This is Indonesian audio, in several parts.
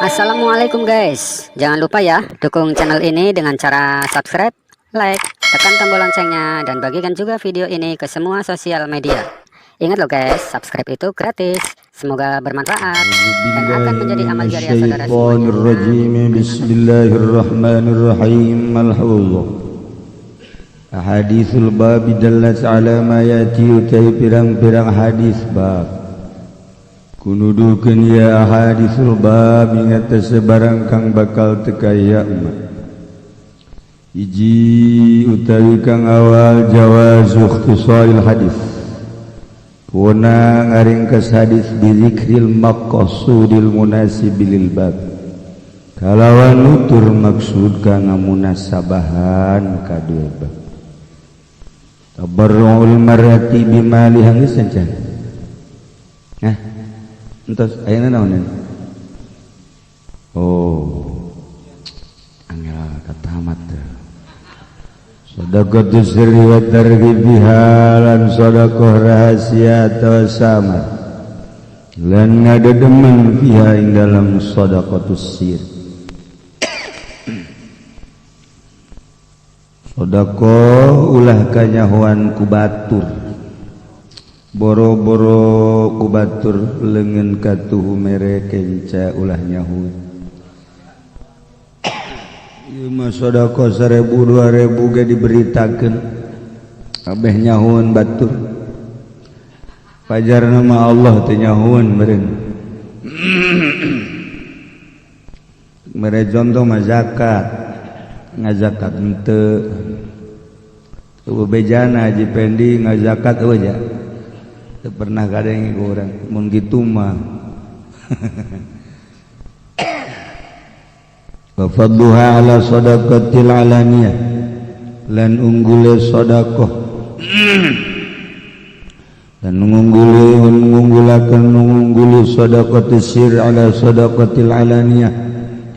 Assalamualaikum guys, jangan lupa ya dukung channel ini dengan cara subscribe, like, tekan tombol loncengnya, dan bagikan juga video ini ke semua sosial media. Ingat loh guys, subscribe itu gratis. Semoga bermanfaat dan akan menjadi amal jariah saudara semuanya. Bismillahirrahmanirrahim. Hadithul bab dallat ala ma yati utai pirang-pirang hadis bab kunudukeun ya hadithul bab ingat sebarang kang bakal teka ya umat. Hiji utawi kang awal jawaz ikhtisaril hadis, puna ngaringkes hadis bizikril maqsudil munasibil bab, kalawan nutur maksud kang munasabahan kadua bab. Tabarru'ul marati bimali hangis saja. Nah, entos ayeuna naon? Oh. Angel katamat. Sedekah sirri wa targhib biha lan sedekah rahasia atau samar. Lan ngadedemen fiha ing dalam sedekatus sir. Sedekah ulah kanyahuan ku batur, boro-boro ku batur leungeun katuhu mere kenca ulah nyahuan. Ieu mah sedekah 1000 2000 ge diberitakeun kabeh nyahuan batur. Pajarna mah Allah teu nyahuan meureun. Mere contoh mah zakat. Ngazakat henteu bejana Haji Pendi ngazakat aja teu pernah kadenge ku urang mun kitu mah. Wa fadluha ala sadaqatil alaniyah, lan unggule sedekah dan ngungguli sadaqatus sir ala sadaqatil alaniyah.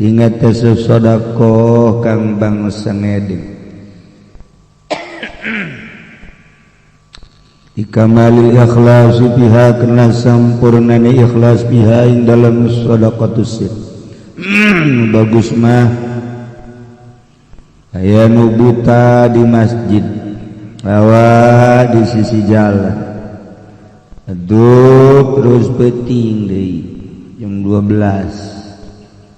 Ingat sedekah kang bangsa ngedeng ikamalil ikhlas biha kana sampurnane ikhlas biha ing dalam sedekatus sir. Bagus mah aya nu buta di masjid awa di sisi jalan aduh terus penting deui jam 12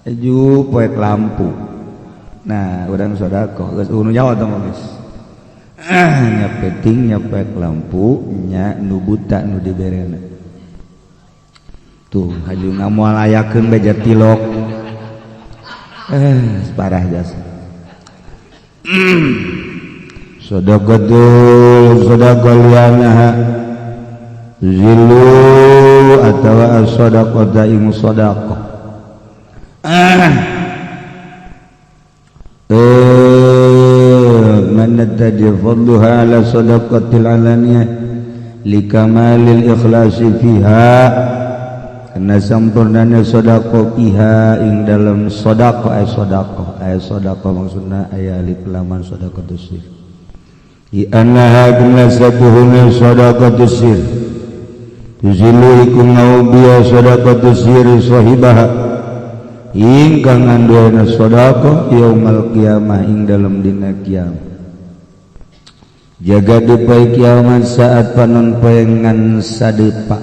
aju poek lampu. Nah, urang sedekah geus unu nyawa tong geus. Nya penting nya poek lampu nya nu buta nu diberena. Tuh, haju ngamoal ayakeun beja tilok. Parah jasa. Sedekatul sedekah lianaha zilu atawa as-sadaqata ing sedekah. Mana tadi fadluha ala sadaqatil alaniyah likamalil ikhlasi fiha, karena sampurnanya sedekah fiha ing dalam sedekah sedekah maksudna aya alif laman sedekatus sir. Di annaha gnasatuhuna sedekatus sir tuzilu ikum naubiya sedekatus sir sahibaha ingkang anduana sedekah yaumul qiyamah ing dalam dina kiamat. Jaga depai kiamat saat panon poengan sadepa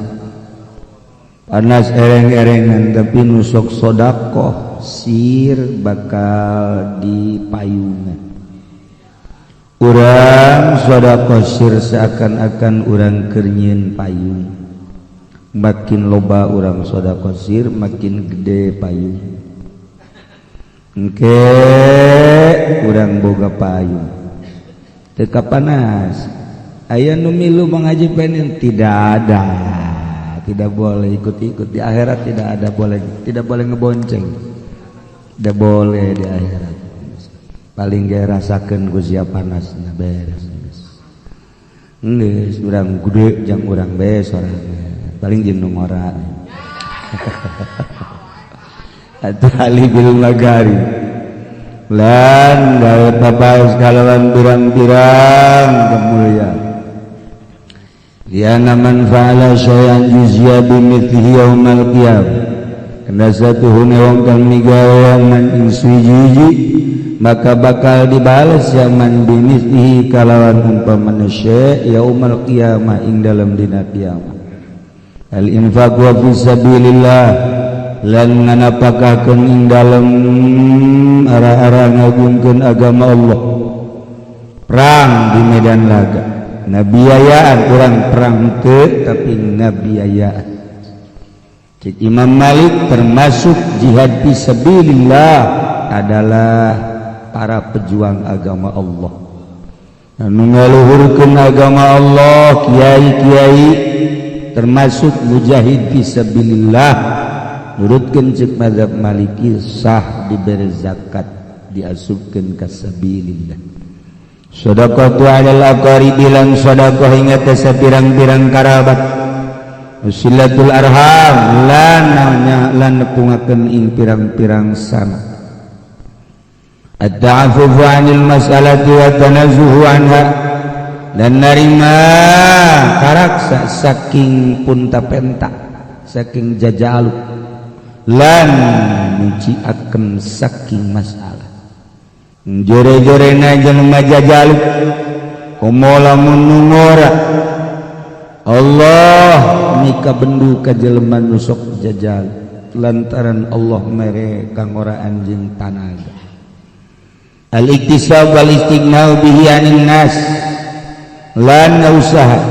panas ereng-erengan tapi nusok sedekah sir bakal dipayungan. Urang sedekah sir seakan-akan urang keur nyieun payung. Makin loba urang sedekah sir makin gede payung. Engke urang boga payung teka panas aya nu milu mengaji penin tidak ada, tidak boleh ikut-ikut di akhirat, tidak boleh ngebonceng, tidak boleh di akhirat. Paling ge rasakeun ku sia panasna beres geus urang gede jang urang bae sorangan paling jeung nu ngora atau ali bil magari lan gawe papaes kalawan pirang-pirang kemuliaan liana man fa'ala syai'an juzya bimithlihi yaumal qiyamah karena satuhuna wong kang migawean ing suwiji maka bakal dibalas zaman bimislihi kalawan umpama manusia yaumal qiyamah ing dalam dina kiamat. Al infaq wa fisabilillah lan nganapakakeun ing dalam arah-arah ngagungkeun agama Allah, perang di medan laga, ngabiayaan urang perang teu tapi ngabiayaan. Cik Imam Malik termasuk jihad fisabilillah adalah para pejuang agama Allah. Anu ngaluhurkeun agama Allah, kiai-kiai termasuk mujahid fisabilillah. Nurutkeun cek mazhab Maliki sah diberi zakat diasupkeun ka sabilillah. Shadaqatu 'alal aqaribi lan shadaqah ing atas pirang-pirang karabat. Usilatul arham lan nepungakeun ing pirang-pirang sana. At-ta'affufu 'anil mas'alati wa tanazzuhu 'anha dan narima karaksa saking punta-penta saking jajalu lan nyuciakeun saking masalah. Jore-jorena jelema jajalu komola munungora Allah mika bendu ka jelema nu sok jajal lantaran Allah mere kang ora anjeun tanaga. Al-iktisab wal istighna'u bihi 'anil nas lan usaha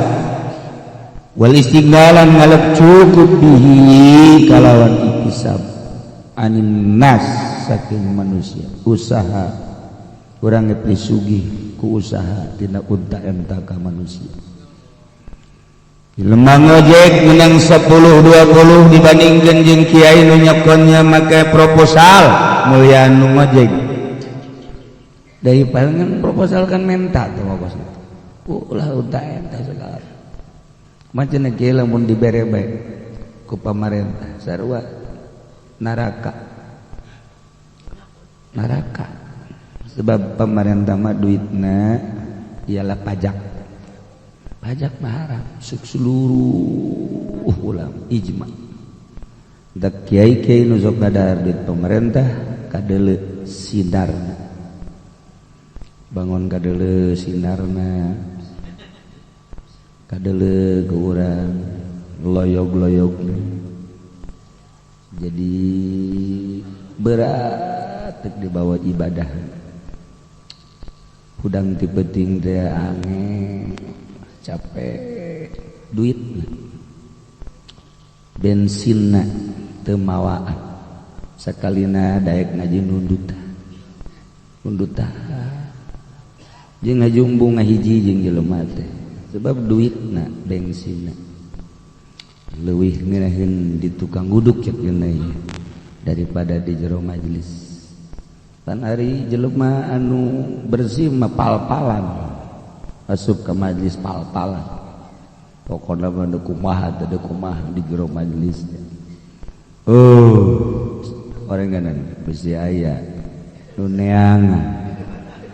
wal istighna'an ngalap cukup bihi kalawan iktisab 'anil nas saking manusia. Usaha urang geus sugih ku usaha tina unta enta ka manusia. Lemah ngojek menang 10-20 dibandingkeun jeung kiai nu nyokonnya make proposal mulian nu ngojek. Dari palingan proposal kan menta tuh ngokos itu. Ulah unta enta segala. Macam kiai lamun dibere bae ku pamarentah sarua neraka. Neraka. Sebab pamarentah mah duitna ialah pajak. Pajak mah haram seluruh ulama ijma. Da kiai-kiai nu sok dadar duit pemerintah kadeuleu sinarna. Bangun kadeuleu sinarna. Kadeuleu ke urang loyog-loyogna. Jadi berat dibawa ibadah. Hudang ti penting teh angin capek duit bensinna teu mawaan sakalina daek ngaji nunduta jeung ngajumbu ngahiji jeung jelema teh sebab duitna bensinna leuwih ngeunaheun di tukang guduk cek geuneuh daripada di jero majelis. Pan ari jelema anu bersih mah pal-palan asup ke majelis pal-palan pokoknya mah teu kumaha teu kumaha di jero majelis. Orenganan bisi aya nu neangan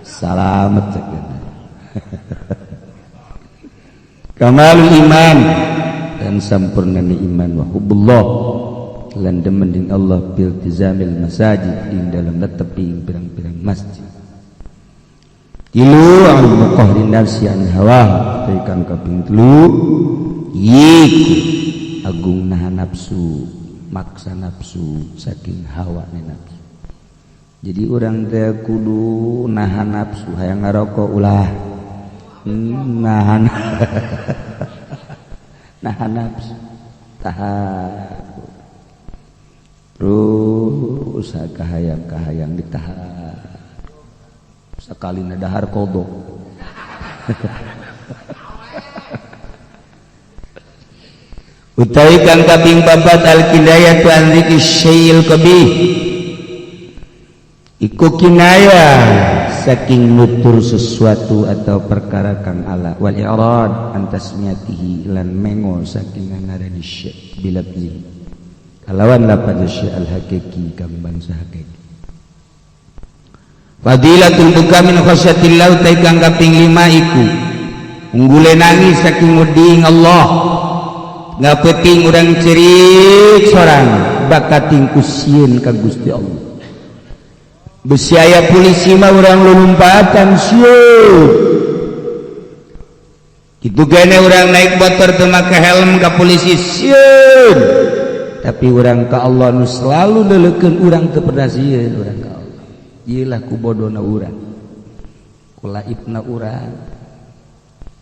salamet cek. Kamalul iman dan sempurnanya iman wa hubbullah lan demen Allah bil tizamil masajid ing dalam netepi pirang-pirang masjid. Ilu al-muqahri nafsi an hawa tekan kaping 3 yiku agung nahan nafsu maksa nafsu saking hawa nafsu. Jadi urang teh kudu nahan nafsu hayang ngarokok ulah nahan nahan nafsu tahan terus kahayang ditahan sekali dahar kodok. Utawi kang kaping 4 al-kinayatu an dzikri syai'il qabih iku kinaya saking nutur sesuatu atau perkara kang ala wal i'rad an tasmiyatihi lan mengo saking ngaran syai' bilafzi kalawan lafaz syai' al-haqiqi kang bangsa hakiki. Fadilatul buka min khasyatillah utai kang kaping 5 iku unggule nangis saking wedi Allah ngapeting urang cerik sorang bakating kusieun ka Gusti Allah. Besi aya polisi mah urang lulumpatan sieun. Kitu kene urang naik motor teu make helm ka polisi sieun. Tapi urang ka Allah nu selalu neulekeun urang teu pernah sieun urang ka Allah. Ieu lah kubodona urang. Kulaibna urang.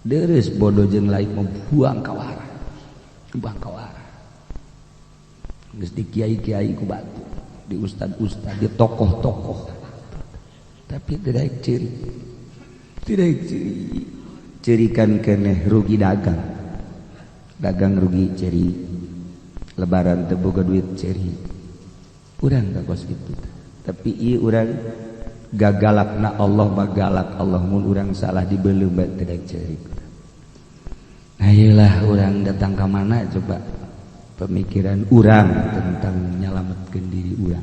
Deres bodoh jeung laib mah buang ka wara. Buang ka wara. Geus di kiai-kiai ku batu. Di ustad-ustad, di tokoh-tokoh, tapi tidak ciri, cirikan keneh rugi dagang rugi ciri, lebaran teu boga duit ciri, urang gakos gitu, tapi ieu urang gagalakna Allah bagalak Allah mun urang salah dibeuleum bae tidak ciri. Ayolah urang datang ka mana coba? Pemikiran urang tentang nyalametkeun diri urang.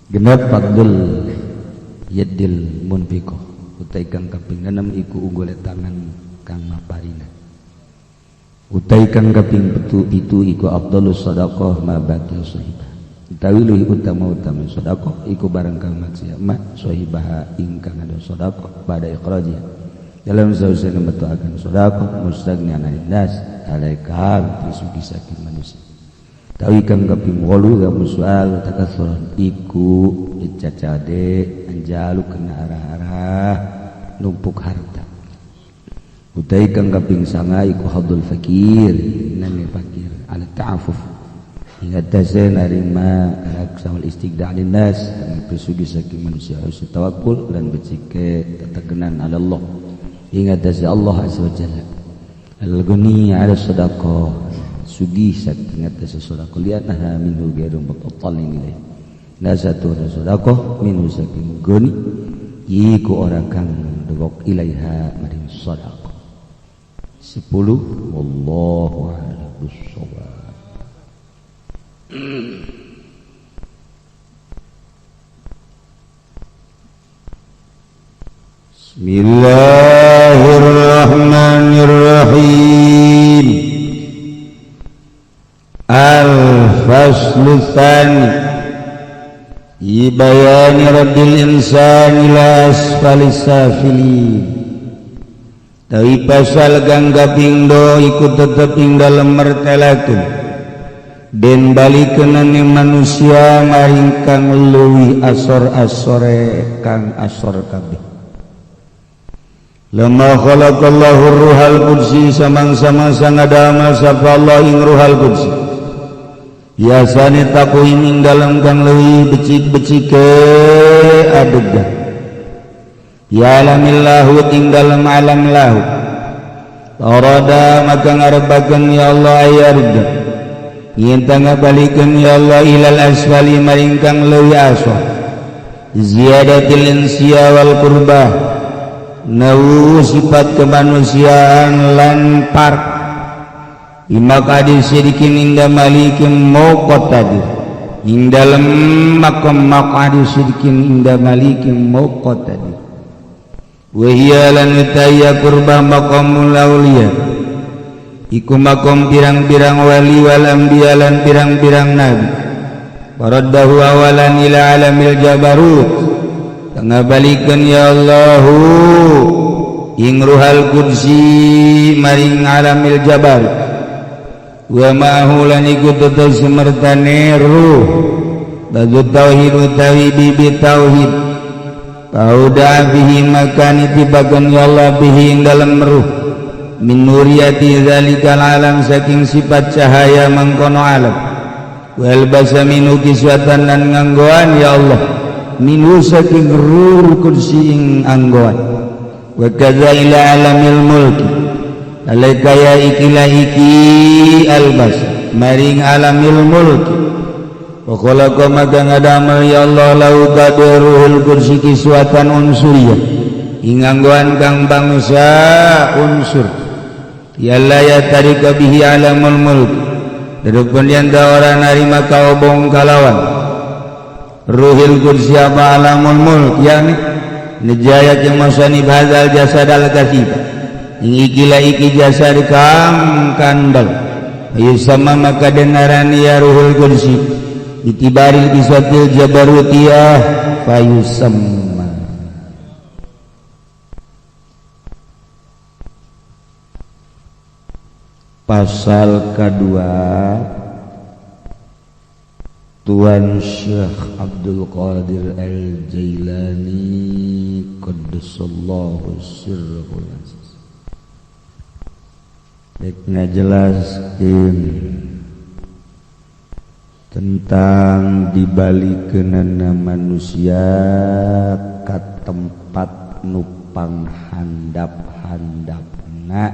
Genep fadlul yaddil munfiqah. Utai kang kaping 6 iku unggul tangan kang maparina. Utai kang kaping 7 itu iku afdhalus shadaqah ma baqi sahibah. Utawi leuwih utama sedekah iku barang kang maksiat ma sahibaha ingkang ada sedekah pada ikhrajiha. Dalam sausana metuakan sedekah mustagnian aninnas alaika bisugi saking manusia. Tawi kang kaping 8 kamu soal takasuran iku icacade anjalu kena arah-arah numpuk harta. Utai kang kaping 9 iku hadul fakir nami fakir ala ta'afuf ingat tase narima anak samal istiqda' linnas kang pisugi saking manusia usul tawakkul dan becike tetegenan ala Allah ingat tase Allah azza wa jalla al-ghani ala sadaqah sugih saking atas sedekah liatna minhu ghairu mutatalin ilaih nasatu sedekah minhu saking goni iku orang kang dewok ilaiha maring sedekah 10 wallahu a'lam bissawab. Bismillahirrahmanirrahim. Al-faslu tsani fi bayani raddil insani ila asfalis safilin. Tawi pasal kang kaping 2 iku tetep ing dalem mertelakeun den balikeunane manusia maring kang leuwih asor-asore kang asor kabeh. Lamma khalaqallahu ruhal qudsi samang-samang sangadama sapa Allah ing ruhal qudsi. Biasane takuhin ing dalam kang leuwih becik-becike adegan. Ya alamil lahut ing dalam alam lahut. Arada maka ngarebakeun ya Allah ayarda. Yen tangga balikeun ya Allah ilal asfali maring kang leuwih asor. Ziyadatil insiya wal qurbah. Nawu sifat kemanusiaan lan park. Imak adil sedikin inda malikin mauqat tadi ing dalam makam adil sedikin inda malikin mauqat tadi wahia lan utaya kurba makamul awliya iku makom pirang-pirang wali wal anbiya lan pirang-pirang nabi waraddahu awalan ila alamil jabarut tengah balikan ya Allahu ing ruhal qudsi maring alamil jabarut wa ma'hulan iku tetep semertane ruh bagi tauhid utawi bibi tauhid kauda bihi makan itibakan ya Allah bihi dalam ruh min nuriyati zalikal alam saking sifat cahaya mangkono alam wal basa minu kiswatan dan nganggoan ya Allah minu saking ruh kursi ing anggoan wa kadza ila alamil mulki alaikaya ikilah iki albas maring alamil mulki wa khalaqa maka ngadamel ya Allah lau kaderuhul kursi kiswatan unsuriyah inganggoan kang bangsa unsur yalla ya tarika bihi alamul mulki darupun yanda orang narima kaobong kalawan ruhil kursi apa alamul mulki yakni nejayat yang masani bahazal jasad al-kasibah ikilah iki jasad kang kandal ayu sama maka dengaran ya ruhul kursi Bitibaril bisatil jabarutiyah fayusamma. Pasal kedua, Tuan Syekh Abdul Qadir Al-Jailani qaddasallahu sirrahul aziz dek ngajelaskeun tentang dibalikeunana manusia ka tempat nu panghandap-handapna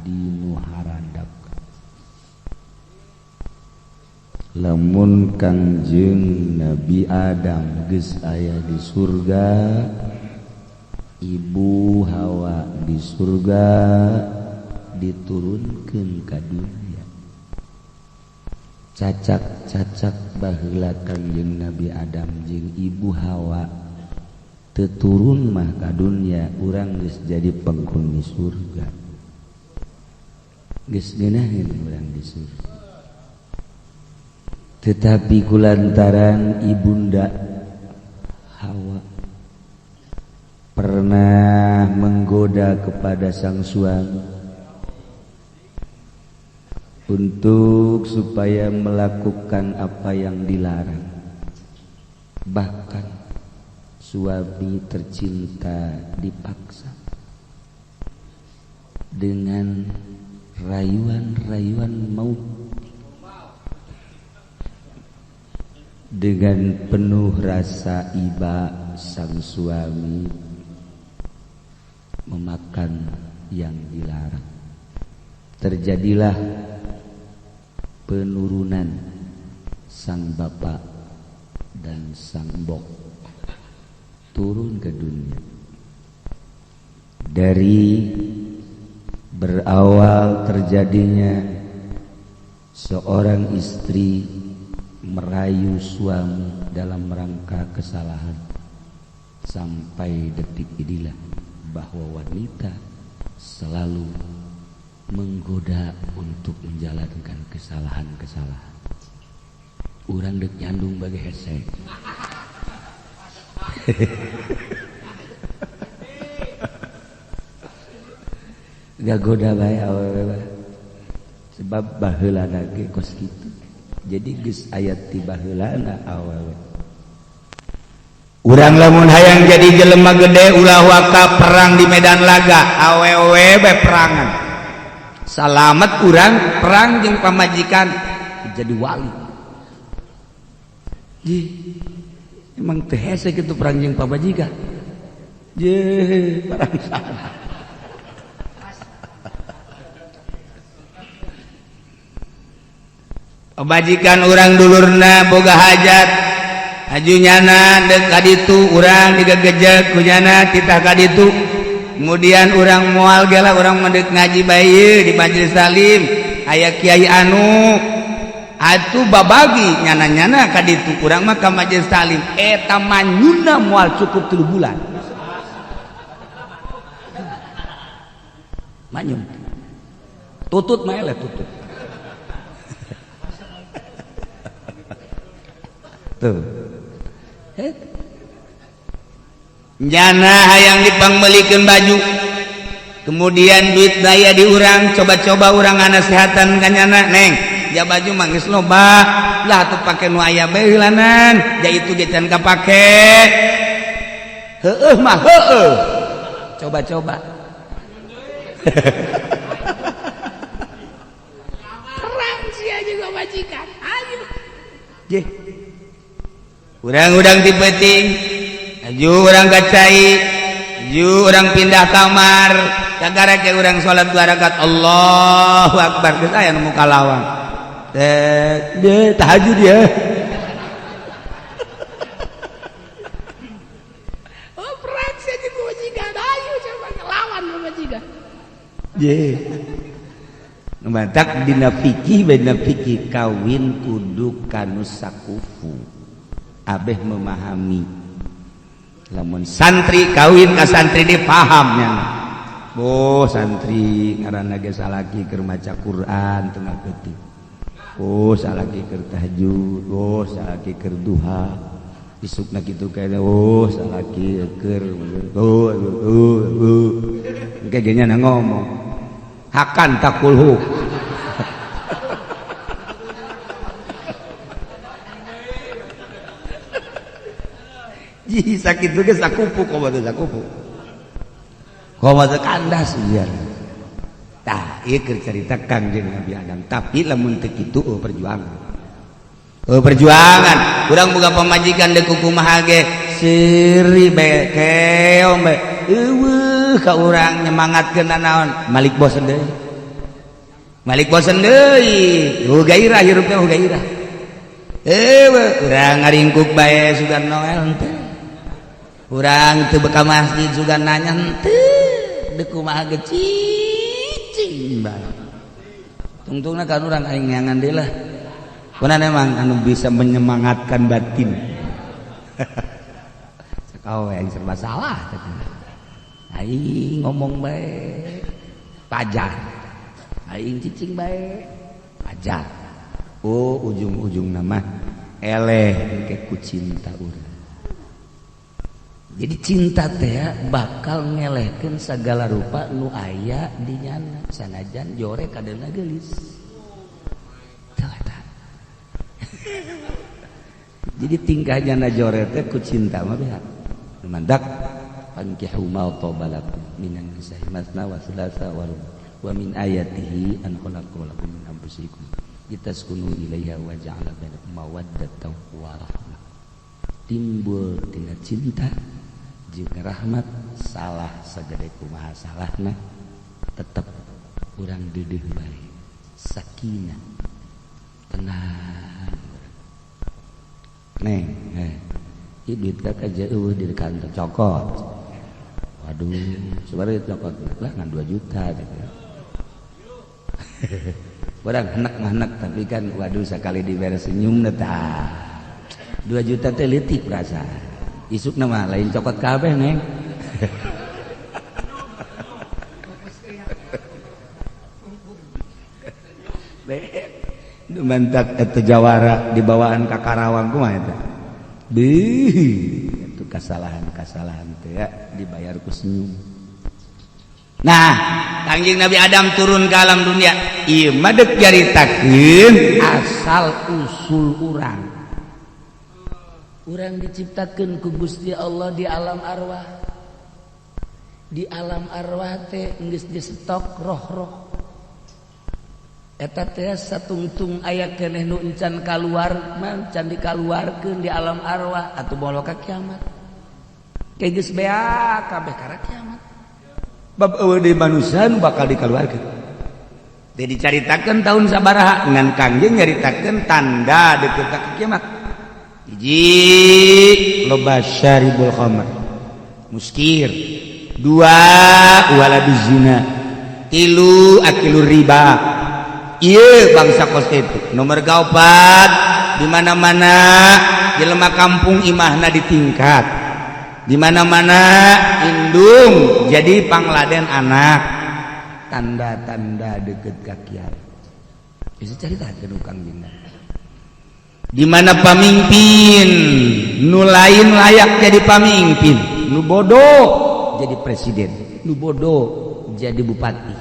di nu haradap. Lamun Kangjeng Nabi Adam geus aya di surga, Ibu Hawa di surga, diturunkeun ka dunia. Cacak-cacak baheula Kangjeng Nabi Adam jeung Ibu Hawa teu turun mah ka dunia, urang geus jadi penghuni surga. Geus ngeunaheun urang di surga. Tetapi kulantaran Ibunda Hawa pernah menggoda kepada sang suami untuk supaya melakukan apa yang dilarang. Bahkan suami tercinta dipaksa dengan rayuan-rayuan maut. Dengan penuh rasa iba sang suami memakan yang dilarang. Terjadilah penurunan sang bapak dan sang bok turun ke dunia. Dari berawal terjadinya seorang istri merayu suami dalam rangka kesalahan, sampai detik inilah bahwa wanita selalu menggoda untuk menjalankan kesalahan-kesalahan. Urang dek nyandung bagi hesek. Gak goda bae awewe sebab baheulana ge kos kitu. Jadi geus aya ti baheulana awewe. Urang lamun hayang jadi jelema gede ulah waka perang di medan laga, awewe bae perangan. Salamet urang perang jeung pamajikan jadi wali. Ji, emang teu hese kitu perang jeung pamajikan. Je, perang salah. Pamajikan urang dulurna boga hajat, ajunyana dek kaditu urang digegejek kunyana titah kaditu. Kemudian urang moal gela urang mendek ngaji bae di majelis salim, aya kiai anu atuh babagi nyana-nyana kaditu urang mah ka majelis salim eta manyuna moal cukup 3 bulan. Manyun. Tutut mah eleh tutut. Tuh. Jana hayang dipangmelikeun baju. Kemudian duit daya diurang, coba-coba urang ngasehatan kanyana, Neng. Ja baju mah geus loba. Lah atuh pake nu aya bae heulanan. Ja itu ge can kapake. Heueuh mah heueuh. Coba-coba. Perang sia juga majikan. Ayo. Jeh. Urang-urang dipeting, aju urang gacai, aju urang pindah kamar, gara-gara ke urang sholat 2 rakaat Allahu Akbar, geus aya nu muka lawang. Teh tahajud ya. Oh, perang sih di majikan, ayo coba ngelawan sama majikan. Ye. Numatak dina fikih beuna fikih kawin kudu kanu sakufu. Abeh memahami lamun santri kawin ka santri dipahamnya. Oh santri ngaranna ge salaki keur maca Quran tengah peuting. oh salaki keur tahajud, oh salaki keur duha, isukna kitu kae, oh salaki keur engke ge nya ngomong hakan takulhu ji sakit ge sakupu komo teh sakupu komo teh kandas biar tah ieu keur carita Kangjeng Nabi Adam tapi lamun teu kitu perjuangan urang boga pamajikan deuk kumaha ge seuri be keong be eueuh ka urang nyemangatkeun naon malik bosen deui gairah hirupna gairah urang ngaringkuk bae sugan Noel teh urang teu beka masjid sugan nanya teu deuk kumaha ge cicing bae tungtungna kan urang aing nyangan deui lah puna memang anu bisa menyemangatkan batin kau yang serba salah aing ngomong baik pajar aing cicing baik pajar oh ujung-ujung nama eleh ke ku cinta urang jadi cinta teh bakal ngelehkeun segala rupa nu aya di nyana sanajan jore kadena geulis jadi tingkahnya najore teh ku cinta mah behat mandak fankihu ma tabalakum minan nisa'i masna wa thulatha wa ruba wa min ayatihi an khalaqakum min anfusikum litaskunu ilaiha wa ja'ala bainakum mawaddatan wa rahmah timbul tina cinta jeung rahmat salah sagede kumaha salahna tetep urang deudeuh bae sakinah tenang neng duit kakak jauh di kantor cokot waduh sebenarnya cokot lah ngan 2 juta gitu barang anak tapi kan waduh sekali diberes senyum neta 2 juta teh leutik perasaan isuk nama lain cokot kabeh neng mantak eta jawara di bawaan ka Karawang kumaha eta itu kesalahan teh ya dibayar ku senyum. Nah Kangjeng Nabi Adam turun ke alam dunia ieu mah deuk nyaritakeun asal usul urang diciptakeun ku Gusti Allah di alam arwah teh geus disetok roh-roh eta teh satungtung aya keneh nu encan kaluar mah can dikaluarkeun di alam arwah atuh bolo ka kiamat ke geus bea kabeh ka kiamat bab eueuh deui manusia nu bakal dikaluarkeun teh dicaritakeun taun sabaraha ngan Kangjeng nyaritakeun tanda deukeut ka kiamat hiji loba syaribul khamr muskir 2 waladuz zina 3 akilur riba iya bangsa konstitusi nomor 4 di mana-mana jelema kampung imahna ditingkat di mana-mana indung jadi pangladen anak tanda-tanda deket ka kiamat bisa caritakeun Kang Dinda di mana pamimpin nu lain layak jadi pamimpin nu bodoh jadi presiden nu bodoh jadi bupati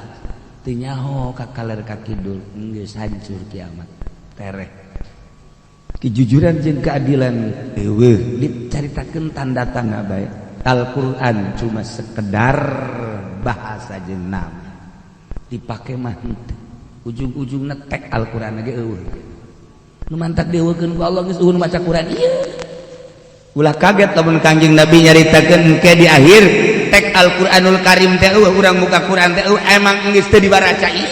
teu nyaho ka kaler ka kidul geus hancur kiamat tereh kejujuran jeung keadilan eueuh dicaritakeun tanda-tanda bae Al-Qur'an cuma sekedar bahasa jeung nama dipake mah henteu ujung-ujungna tek Al-Qur'an ge eueuh nu mantak dieuweukeun ku Allah geus eueuh maca Qur'an ieu ulah kaget lamun Kangjeng Nabi nyaritakeun ke di akhir tek Al-Qur'anul Karim teh urang muka Qur'an teh emang geus teu dibaraca ieu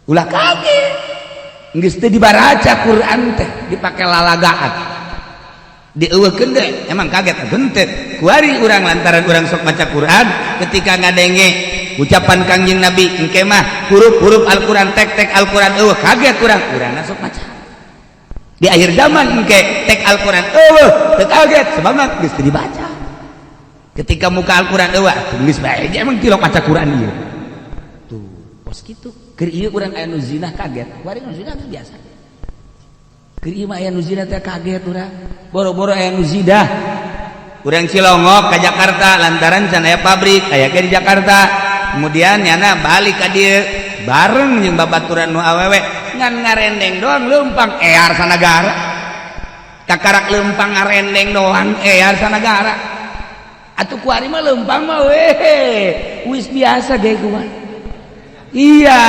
ulah kaget geus teu dibaraca Qur'an teh dipake lalagaan dieuweukeun deui emang kaget atuh teu kuari urang lantaran urang sok maca Qur'an ketika ngadenge ucapan Kangjeng Nabi engke mah huruf-huruf Al-Qur'an tek Al-Qur'an eueuh kaget urang sok maca di akhir zaman engke tek Al-Qur'an eueuh teu kaget sebabna geus teu dibaca ketika muka Al-Quran tulis bae emang tilok maca Quran ieu tuh terus gitu keur ieu urang aya nu zina kaget bari nu zina biasa keur ieu mah aya nu zina teh kaget urang boro-boro aya nu zidah urang Cilongok ka Jakarta lantaran can aya pabrik aya ke di Jakarta kemudian nyana balik ka dieu bareng jeung babaturan nu awewe ngan ngarendeng doang leumpang ear sanagara kakarak leumpang ngarendeng doang ear sanagara atuh kuari mah leumpang mah wis biasa ge kumaha iya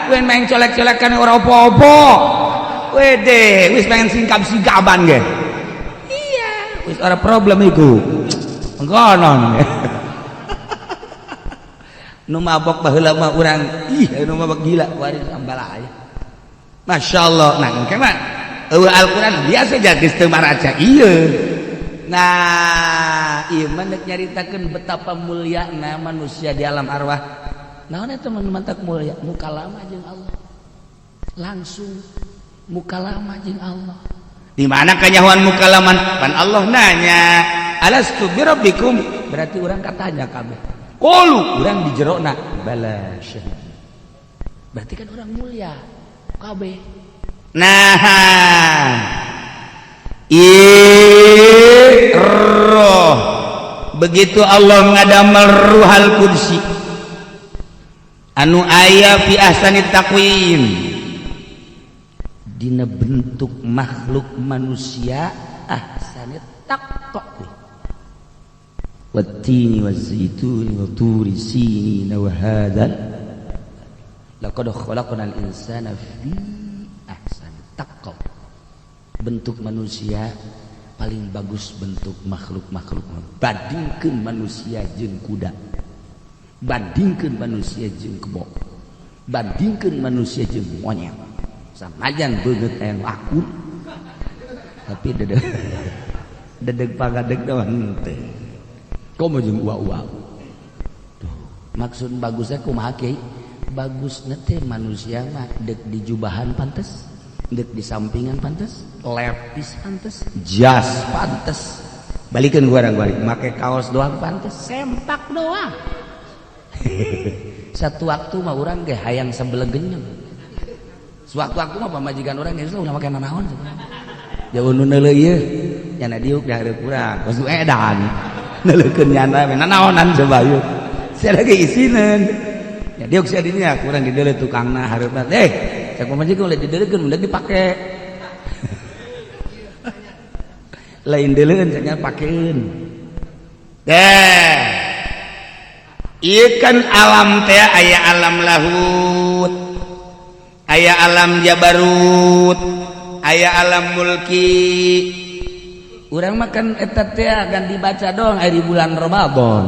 wen main colek-colekan ora opo-opo wede wis main singkap-singkaban ge iya wis ora problem iku ngonon nu mabok baheula mah urang ih nu mabok gila kuari sambalaya masyaallah nah engke mah Al-Qur'an biasa jadis teu maraca ieu nah ieu mah nyaritakeun betapa mulyana manusia di alam arwah naon eta mantak mulia mukalama jeung Allah langsung mukalama jeung Allah di mana kanyahoan mukalaman pan Allah nanya alastu birabbikum berarti urang katanya kabeh qalu urang di jerona bala syahid berarti kan orang mulia kabeh nah roh begitu Allah ngadamel ruhal qudsi anu aya fi ahsanit taqwim dina bentuk makhluk manusia ahsanit taqwim wattini wazzaituni wa turi sinin wa hadzal laqad khalaqnal insana fi ahsanit taqwim bentuk manusia paling bagus bentuk makhluk-makhluk bandingkeun manusia jeung kuda bandingkeun manusia jeung kebo bandingkeun manusia jeung monyet samajan beungeut aya akun tapi dedeg pagadeg doang teh komo jeung uwa-uwa tuh maksud bagusnya kumaha kiai bagusna teh manusia mah deuk di jubahan pantes deuk di sampingan pantes lepis pantes jas pantes balikeun gua orang balik make kaos doang pantes sempak doang satu waktu mah urang ge hayang sabelegeun sewaktu-waktu mah pamajikan urang geus ulah make nanaon jauh nu neuleuh ieu nyana diuk da hareup urang geus edan neuleukeun nyana we nanaonan coba ieu saya lagi isineun ya diuk sia dinya urang dideuleuh tukangna hareupna cek pamajikan ulah dideuleukeun ulah dipake lain deuleueun cenah pakeun ieu kan alam teh aya alam lahut aya alam jabarut aya alam mulki urang mah kan eta teh agan dibaca dong di bulan Ramadan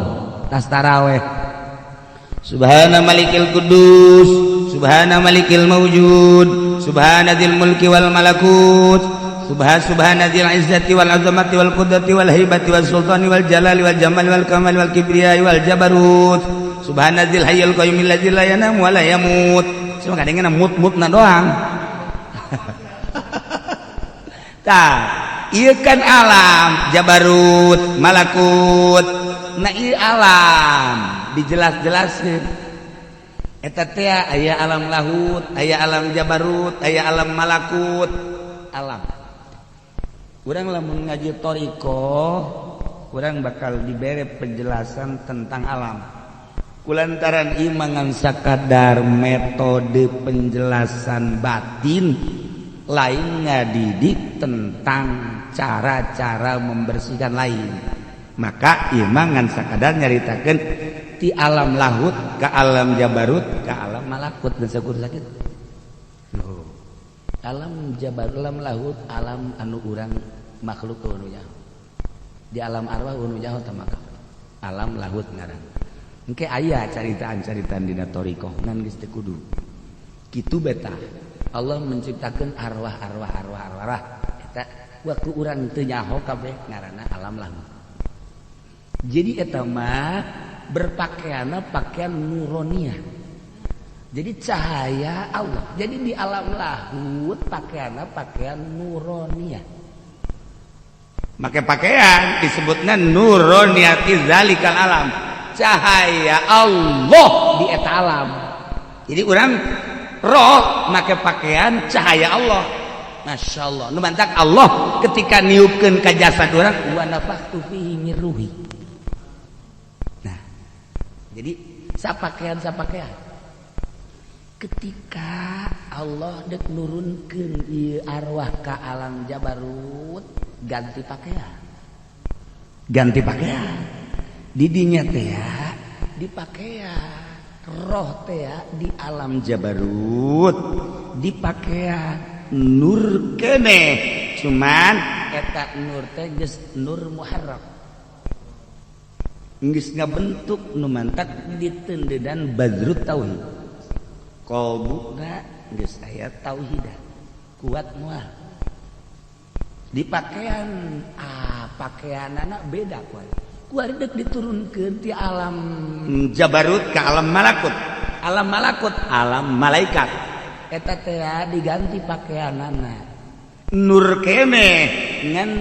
tas tarawih subhana malikil qudus subhana malikil mawjud subhana dzil mulki wal malakut subhana dzil izzati wal azamati wal qudrati wal haibati wal sultani wal jalali wal jamali wal kamali wal kibriyai wal jabarut subhana dzil hayyul qayyum allazi la yanamu wa la yamut cuma kadang-kadang mut-mutna doang tah ieu kan alam jabarut malakut nah ieu alam dijelas-jelaskeun eta teh aya alam lahut aya alam jabarut aya alam malakut alam urang lamun ngaji thariqah urang bakal dibere penjelasan tentang alam kulantaran ieu mangan sakadar metode penjelasan batin lain ngadidik tentang cara-cara membersihkan lain maka ieu mangan sakadar nyaritakeun ti alam lahut ka alam jabarut ka alam malakut dan sakur sakit alam jabarut alam lahut alam anu urang makhluk anu nyaho di alam arwah anu nyaho teh maka alam lahut ngaran engke aya caritaan-caritaan dina thariqah ngan geus teu kudu kitu beta Allah menciptakeun arwah eta waktu urang teu nyaho kabeh ngaranna alam lahut jadi eta mah berpakaianna pakaian nuroniyah jadi cahaya Allah jadi di alam lahut pakaianna pakaian nuroniyah make pakaian disebutna nuroniyati zalikal alam cahaya Allah di eta alam Jadi orang roh make pakaian cahaya Allah. Masya Allah. Nu mantak Allah ketika niupkeun ka jasad orang wa nafakhtu fihi min ruhi. Nah, jadi sapakaian ketika Allah dek nurunkeun ieu arwah ka alam Jabarut ganti pakaian di dinya teh di pakaian roh teh di alam Jabarut di pakaian nur kene cuman eta nur teh geus nur muharram geus ngabentuk nu mantak ditendeudan badrut tauhid qalbuna geus aya tauhidah kuat moal di pakaian pakaianana beda kuari deuk diturunkeun ti alam Jabarut ke alam malakut alam malaikat eta teh diganti pakaianana nur kene ngan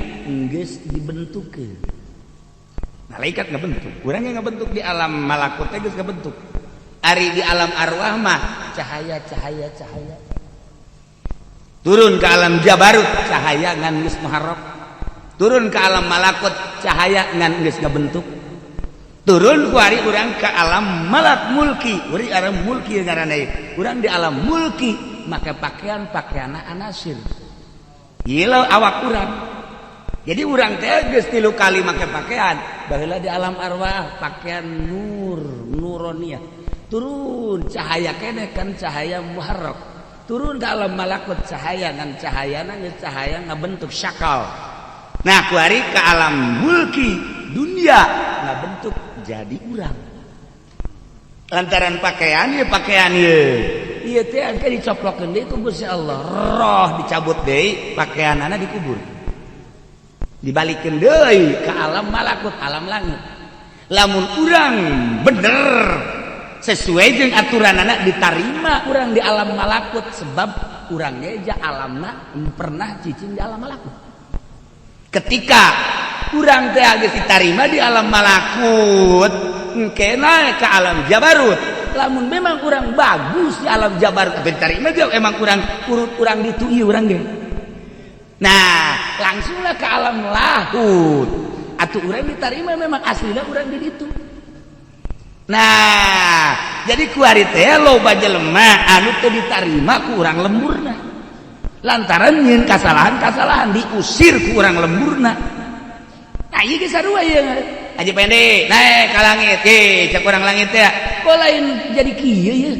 geus dibentukeun malaikat ngabentuk urang yang ngabentuk di alam malakut teh geus ngabentuk ari di alam arwah mah cahaya turun ke alam Jabarut cahaya ngan geus muharrab turun ke alam malakut cahaya ngan geus ngabentuk turun ku ari urang ke alam malak mulki uri alam mulki ngaranna urang di alam mulki make pakaianna anasir ieu awak urang jadi urang teh geus 3 kali make pakaian baheula di alam arwah pakaian nuroniyah turun cahaya kene kan cahaya muharrab turun ke alam malakut cahaya ngan cahayana geus cahaya ngabentuk syakal nah kuari ke alam mulki dunia ngabentuk jadi urang lantaran pakaian ieu teh angke dicoplokeun deui ku Gusti Allah roh dicabut deui pakaianana dikubur dibalikeun deui ke alam malakut alam langit lamun urang bener sesuai jeung aturanana ditarima urang di alam malakut sebab urang ge alamna pernah cicing di alam malakut ketika urang teh geus ditarima di alam malakut engkena ke alam Jabarut lamun memang urang bagus di alam Jabarut ditarima ge emang urang urut urang ditu ieu urang ge nah langsunglah ke alam lahut atuh urang ditarima memang aslina urang di ditu. Nah, jadi kuari teh loba jelema anu teu ditarima ku urang lemburna. Lantaran nyeun kasalahan diusir ku urang lemburna. Nah, ieu ge sarua ieu. Aji Pende, naik ka langit ge, cek urang langit teh. Kok lain jadi kieu ieu?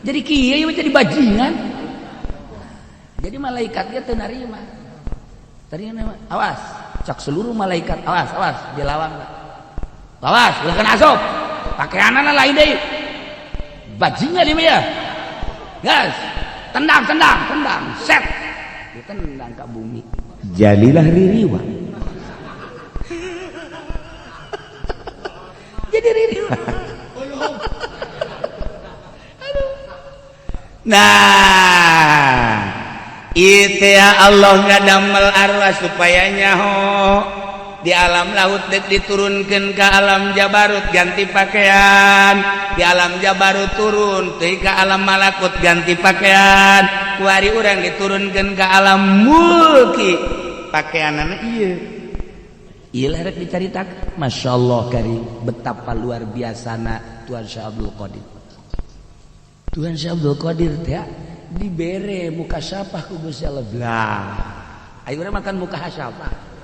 Jadi kieu ieu jadi bajingan. Jadi malaikat ge teu narima. Tarima awas, cak seluruh malaikat awas dilawang. Awas, ulah kena asop. Pakaianana lain deui. Bajingan ieu ya. Gas. Tendang. Set. Ditendang ka bumi. Jalilah ririwa. Jadi ririwa. Nah, itu ya Allah ngadamel arwah supaya nyaho di alam laut diturunkan ke alam Jabarut ganti pakaian di alam Jabarut turun teh ke alam malakut ganti pakaian kuari urang diturunkan ke alam mulki pakaianana ieu rek dicaritakeun masyaallah karim betapa luar biasana Tuhan Syekh Abdul Qadir Tuhan Syekh Abdul Qadir teh dibere muka syafah ku Gusti Allah lah ayo urang makan muka syafah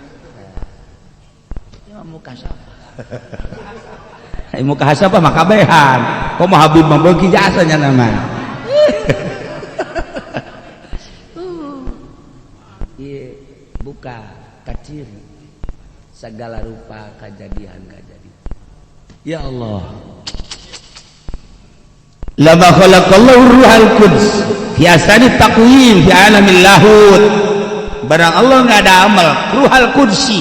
muka siapa? Muka siapa maka behan. Kok mau Habib membagi jasanya namanya? Iya, buka kaciri segala rupa kejadian. Ya Allah. Lama khalaqallahu ruhal quds fi asani taqwim fi alamil lahut. Barang Allah enggak ada amal ruhal qudsi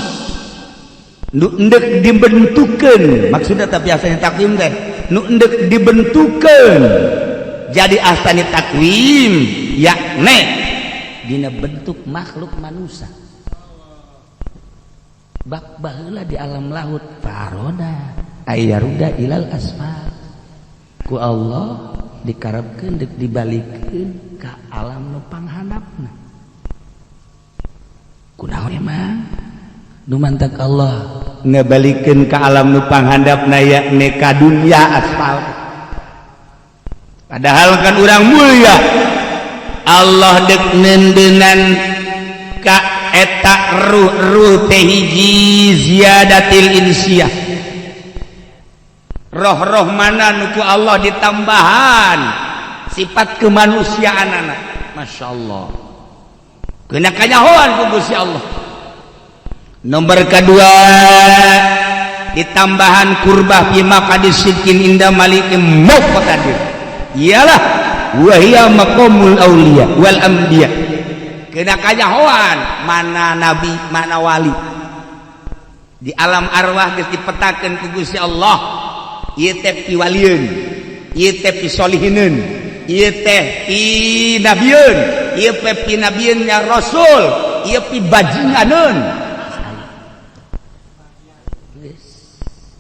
nu endek dibentukeun maksudnya tapi biasanya takwim teh nu endek dibentukeun jadi asani takwim yakni dina bentuk makhluk manusia bak baheula di alam laut faroda ayyaruda ilal asfal ku Allah dikarepkeun dek dibalikeun ka alam nu panghandapna. Kunaon emang nu mantak Allah ngabalikeun ka alam nu panghandapna yakni ka dunya aspal. Padahal kan urang mulia Allah dek nendeungan ka eta ruh teh hiji ziyadatil insiyah. Roh-roh mana nu ku Allah ditambahan sifat kemanusiaanana. Masya Allah kena kanyahoan ku Gusti Allah. Nomor kedua ditambahan kurbah fi maqadis sidqin inda malikin muqtadir, ialah wahia maqamul auliya wal anbiya. Kena kanyahoan mana nabi mana wali di alam arwah geus dipetakeun ku Gusti Allah. Ieu teh piwalieun, ieu teh pisolihineun, ieu teh pinabieun, ieu teh pinabieun nya rasul, ieu pibajinganeun.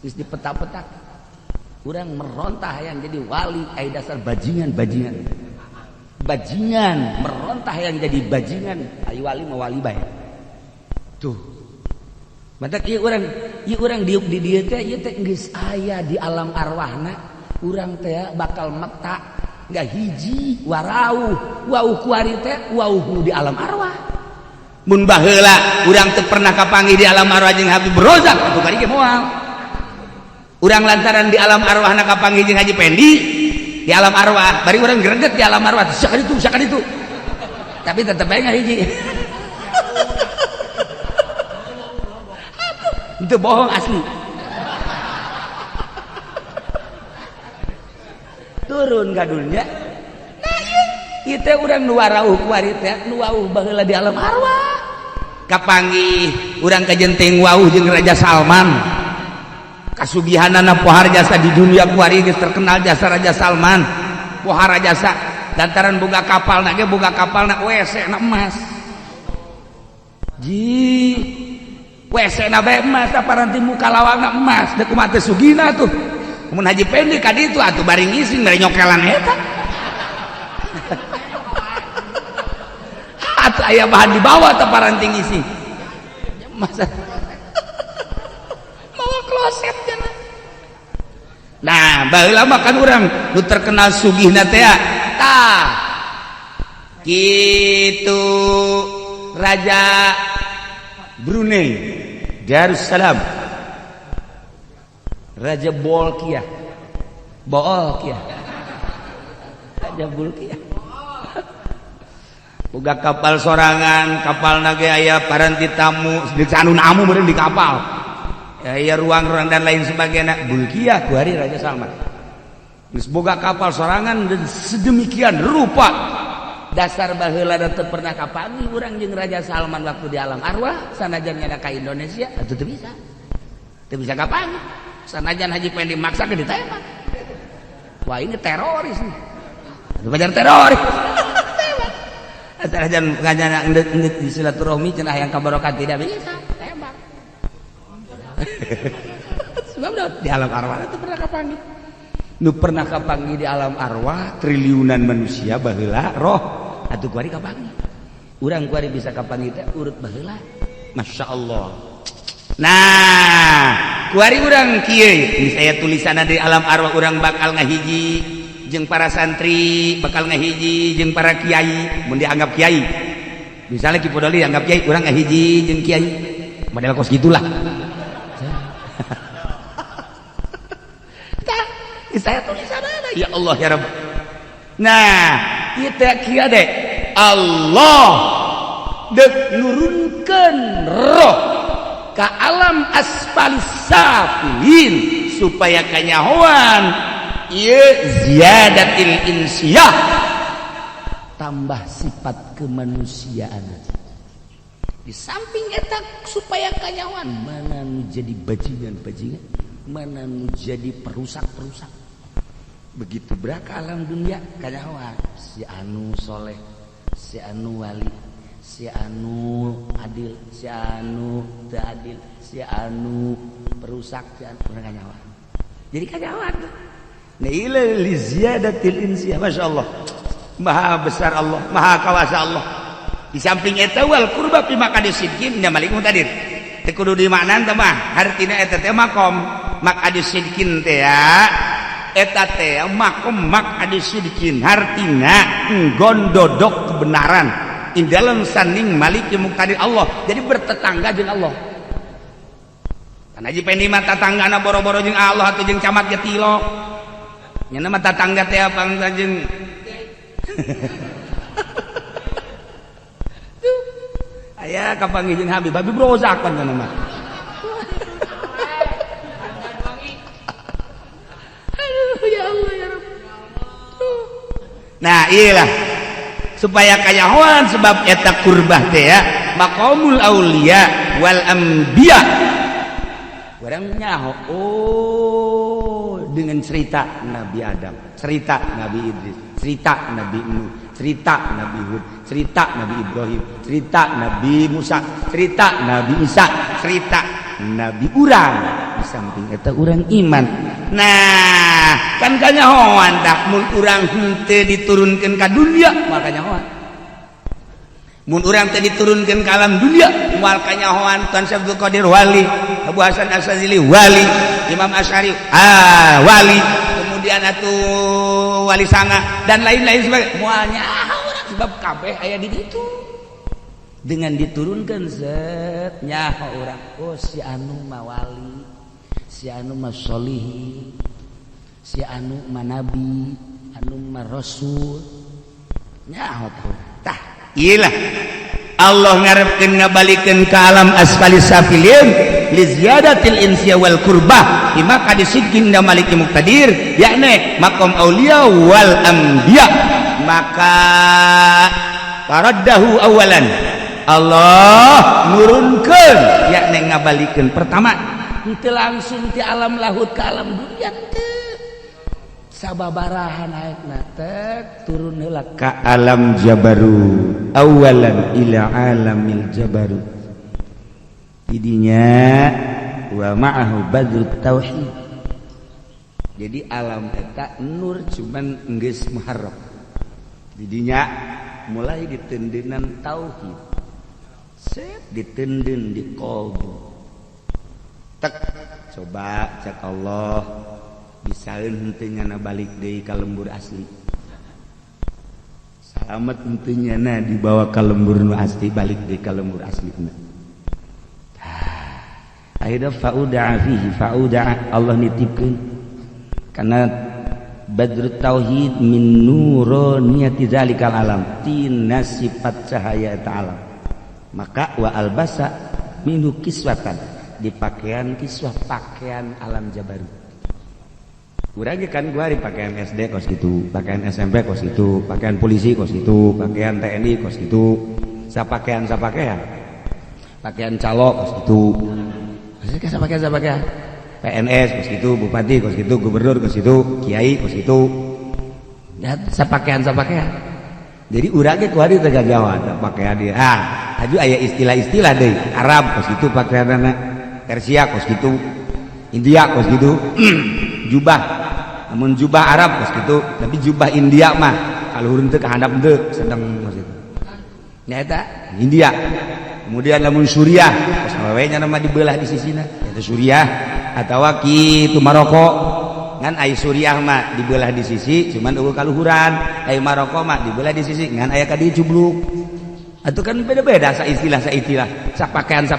Geus dipetak-petak. Urang merontah hayang jadi wali aya dasar bajingan-bajingan. Bajingan merontah hayang jadi bajingan, aya wali mah wali bae. Tuh. Matak ieu urang diuk di dieu teh ieu teh geus aya di alam arwahna. Urang teh bakal meta enggak hiji warauh ku ari teh wauh di alam arwah. Mun baheula urang teu pernah kapanggih di alam arwah jeung Habib Rozak atuh kari ge moal. Urang lantaran di alam arwahna kapanggih jeung Haji Pendi di alam arwah, bari urang greget di alam arwah sakan itu. Tapi tetep bae hiji. Itu bohong asli. Turun ka dunya. Nah ieu teh urang nu warauh ku ari teh nu wauh baheula di alam arwah. Kapanggih urang kajenteng wauh jeung Raja Salman. Kasugihanana pohar jasa di dunia ku ari geus terkenal jasa Raja Salman. Pohar jasa lantaran boga kapalna ge boga kapalna WC na emas. WC na bae emas paranti muka lawangna emas da kumaha teh sugina tuh. Mun Haji Pendi ka ditu atuh bari ngising bari nyokelan eta. Atuh aya bahan dibawa teh paranti ngising. Masa mawa kloset cenah. Nah, baheula mah kan urang nu terkenal sugihna teh tah. Kitu Raja Brunei Darussalam, Raja Bolkiah, Raja Bolkiah. Boga kapal sorangan, kapal nage aya paranti tamu, anu namu meureun di kapal. Aya ruang-ruang dan lain sebagainya. Bolkiah ku hari Raja Salman. Geus boga kapal sorangan dan sedemikian rupa. Dasar baheula teu pernah kapanggih urang jeung Raja Salman waktu di alam arwah sanajan nyana ka Indonesia atuh teu bisa kapanggih sanajan Haji Pendi maksa ke ditembak. Wah ini teroris nih atuh pajar teroris sanajan ngajana endeut di silaturahmi cenah hayang kabarokat tidak bisa tembak. Sebab di alam arwah teu pernah kapanggih. Nu pernah kapanggih di alam arwah triliunan manusia baheula roh atuh kuari kapanggih. Urang kuari bisa kapanggih teh urut baheula. Masya Allah. Nah, kuari urang kieu ini saya tulisanna di alam arwah urang bakal ngahiji jeung para santri, bakal ngahiji jeung para kiai, mun dianggap kiai. Misalnya Ki Podoli dianggap kiai, urang ngahiji jeung kiai. Model kos gitulah. Saya tulisan ada ya Allah ya Rabb. Nah kita kia deh Allah dek nurunkan roh ke alam asfalis safilin supaya kanyahoan ieu ziyadatil insiyah tambah sifat kemanusiaan. Di samping eta supaya kanyahoan mana nu jadi bajingan-bajingan, mana nu jadi perusak-perusak. Begitu beraka alam dunia kanyahoan si anu soleh, si anu wali, si anu adil, si anu teu adil, si anu perusak, si anu kanyahoan. Jadi kanyahoan Naila li ziyadatil insya. Masya Allah, maha besar Allah, maha kawasa Allah. Di samping eta wal qurba fi maqadis sidqin nya malik mutadir teh kudu dimaknan teh mah hartina eta teh makom maqadis sidqin teh ya eta teh makom maqadis sidqin hartina gondodok kebenaran in dalam sanding malik mutadir Allah, jadi bertetangga jeung Allah. Kan aji pendi mah tatanggana boro-boro jeung Allah atuh jeung camat ge tilok. Nya nama tatangga teh apa jeung aya kapanggih jeung Habib brozakan kana mah. Aduh ya Allah ya Rabb. Nah, iyalah supaya kayahoan sebab eta kurbah teh ya maqamul auliya wal anbiya. Urang nyaho dengan cerita Nabi Adam, cerita Nabi Idris, cerita Nabi Nuh, cerita Nabi Hud, cerita Nabi Ibrahim, cerita Nabi Musa, cerita Nabi Isa, cerita Nabi urang. Di samping eta urang iman. Nah, kan kanyahoan dak mun urang henteu diturunkeun ka dunia maka kanyahoan. Mun urang teh diturunkeun ka alam dunia moal kanyahoan Tuan Abdul Qadir wali, Abu Hasan Asy-Syadzili wali, Imam Asy'ari wali, kemudian atuh wali sanga dan lain-lain sebagainya moalnya urang sebab kabeh aya di ditu. Dengan diturunkan zat nyaho urang oh si anu mah wali, si anu mah sholihin, si anu mah nabi, anu mah rasul. Nyaho tah iyalah Allah ngarepkeun ngabalikeun ka alam asfalis safilin li ziyadatil insya wal qurbah bima qad sidqin da maliki muqtadir yakni maqam auliya wal anbiya. Maka faraddahu awalan Allah nurunkeun yakni ngabalikeun pertama henteu langsung ti alam lahut ka alam dunya teh sababarahan naikna teh turun heula ka alam jabarut awalan ila alamil jabarut. Didinya wa ma'ahu badrut tauhid. Jadi alam eta nur cuman geus muharram. Didinya mulai ditendeunan tauhid. Set ditendun di qalbu. Tek coba cek Allah bisaeun henteu nyana balik deui ka lembur asli. Salamet henteu nyana dibawa ka lembur nu asli balik deui ka lembur aslina. Akhirnya fa'uda'a fihi fa'uda'a Allah nitipkeun karena badrut tauhid min nuroniyati zalikal alam tina sifat cahaya eta alam. Maka wa albasa minhu kiswatan dipakaian kiswah pakaian alam jabarut. Urang kan gua hari pakaian SD kos gitu, pakaian SMP kos gitu, pakaian polisi kos gitu, pakaian TNI kos gitu, sapakaian pakaian calo kos gitu. Sapakaian PNS kos gitu, bupati kos gitu, gubernur kos gitu, kiai kos gitu. Dan sapakaian. Jadi urang ge ku hari teh gagawan pakaian dia. Aju aya istilah-istilah deui. Arab kos gitu pakaianna, Persia kos gitu, India kos gitu. Jubah, namun jubah Arab kos gitu, tapi jubah India mah kaluhurun teu kahandap teu sedang kos gitu. Nya eta India. Kemudian namun Suriah, kos awewe nya nama dibelah di sisina, eta Suriah atawa kitu Maroko. Ngan ai Suriah mah dibelah di sisi cuman eueuh kaluhuran, ai Maroko mah dibelah di sisi ngan aya ka dieu cubluk. Atuh kan beda-beda sa istilah, sapakaian.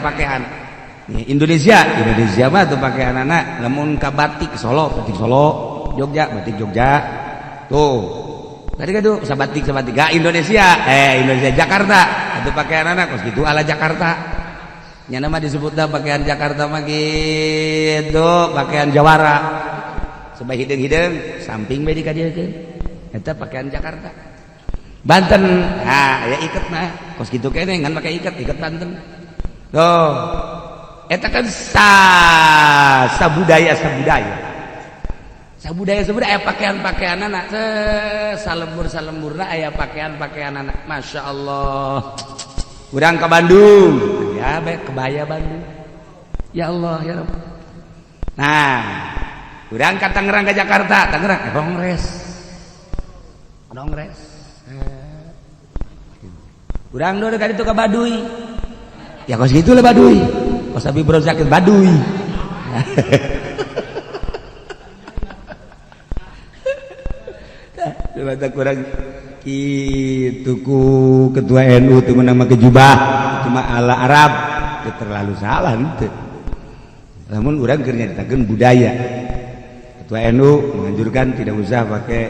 Indonesia mah tuh pakaian anak lamun ka batik Solo, batik Solo, Jogja, batik Jogja. Tuh. Tadi kan tuh sabatik. Indonesia Jakarta. Atuh pakaian anak kos gitu ala Jakarta. Nya nama disebutna pakaian Jakarta mah gitu, pakaian Jawara. Sebab hideung-hideung samping bae dikadiekeun. Eta pakaian Jakarta. Banten, aya iket mah kos gitu keneh ngan make iket Banten. Tuh. Eta kan sabudaya aya pakaian-pakaianana salembur-salemburna aya pakaian-pakaianana. Masya Allah. Urang ke Bandung ya baik kebaya Bandung ya Allah ya Rabb. Nah urang ka Tangerang ke Jakarta, Tangerang Rongres. Urang do dekat itu ke Baduy. Ya kos gitu lah Baduy. Kos Abi Bro sakit Baduy. Mata kurang gitu ku ketua NU itu nama kejubah cuma ala Arab itu terlalu salah itu. Namun orang kerja ditaken budaya. Ketua NU menganjurkan tidak usah pakai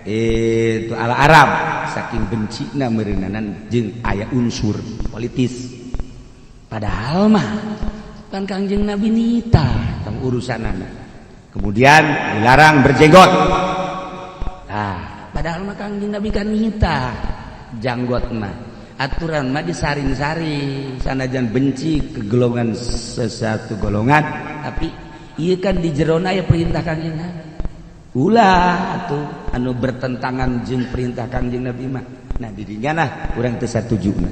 itu ala Arab saking bencina merenanan jeung aya unsur politis. Padahal mah kan Kangjeng Nabi nita tentang urusanana. Kemudian dilarang berjenggot. Nah, padahal mah Kangjeng Nabi kan nita janggot mah. Aturan mah disaring-saring, sanajan benci ke golongan sesuatu golongan, tapi ieu kan di jerona ya perintah Kangjeng Nabi. Ulah atuh anu bertentangan jeung perintah Kangjeng Nabi mah. Nah, didinya urang teu satujuna.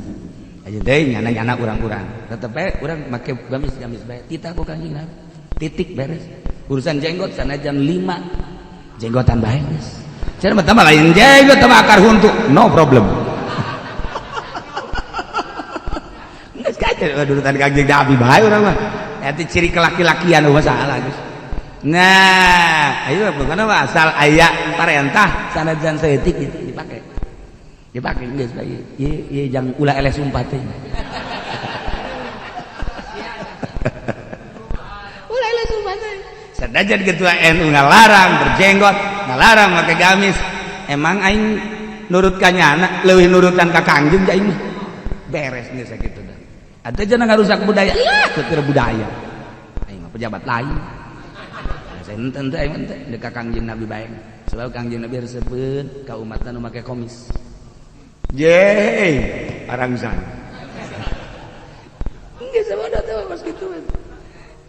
Aja deui nyana-nyana urang-urang. Tetep bae urang make gamis-gamis bae. Titah ku Kangjeng Nabi. Titik beres. Urusan jenggot sanajan 5 jenggotan bae geus. Cenah mah tambah lain jenggot tambah akar huntu. No problem. Geus kaca dudutan Kangjeng Nabi bae urang mah. Eta ciri kelaki-lakian masalah geus. Nah, ayo bukan apa asal aya parentah sanajan saeutik dipakai. Dipakai geus bae. Ieu jang ulah eleh sumpah teh. Ulah eleh sumpah teh. Sadajan ketua NU ngalarang berjenggot, ngalarang make gamis. Emang aing nurut ka nyana, leuwih nurutan ka Kangjeng ja aing mah. Beres geus sakitu dah. Atuh jangan ngarusak budaya. Iya, teu budaya. Aing mah pejabat lain. Enten teh aing teh deuk ka Kangjeng Nabi bae. Sebab Kangjeng Nabi resepkeun ka umatna nu make komis. Yeay, arangsan. Geus sabodo teh pas kitu.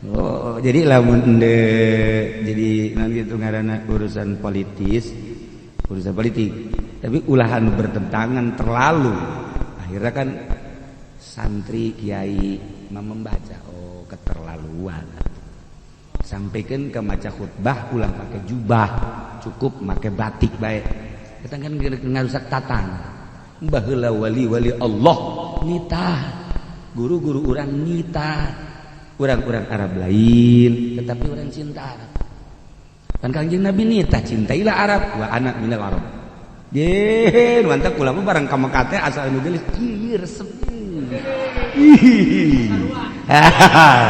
Oh, jadi lamun jadi nanti itu ngaranna urusan politik. Tapi ulahan bertentangan terlalu. Akhirnya kan santri kiai membaca keterlaluan. Sampaikan ke maca khutbah ulang pakai jubah, cukup pakai batik baik. Kita kan ngarusak tatang. Baheula wali-wali Allah nitah. Guru-guru orang nitah. Orang-orang Arab lain, tetapi orang cinta Arab. Kan Kangjeng Nabi nitah cintailah Arab wa ana minal Arab. Ye, mantap kula mah barang ka Mekah teh asal nu gelis ieu resep.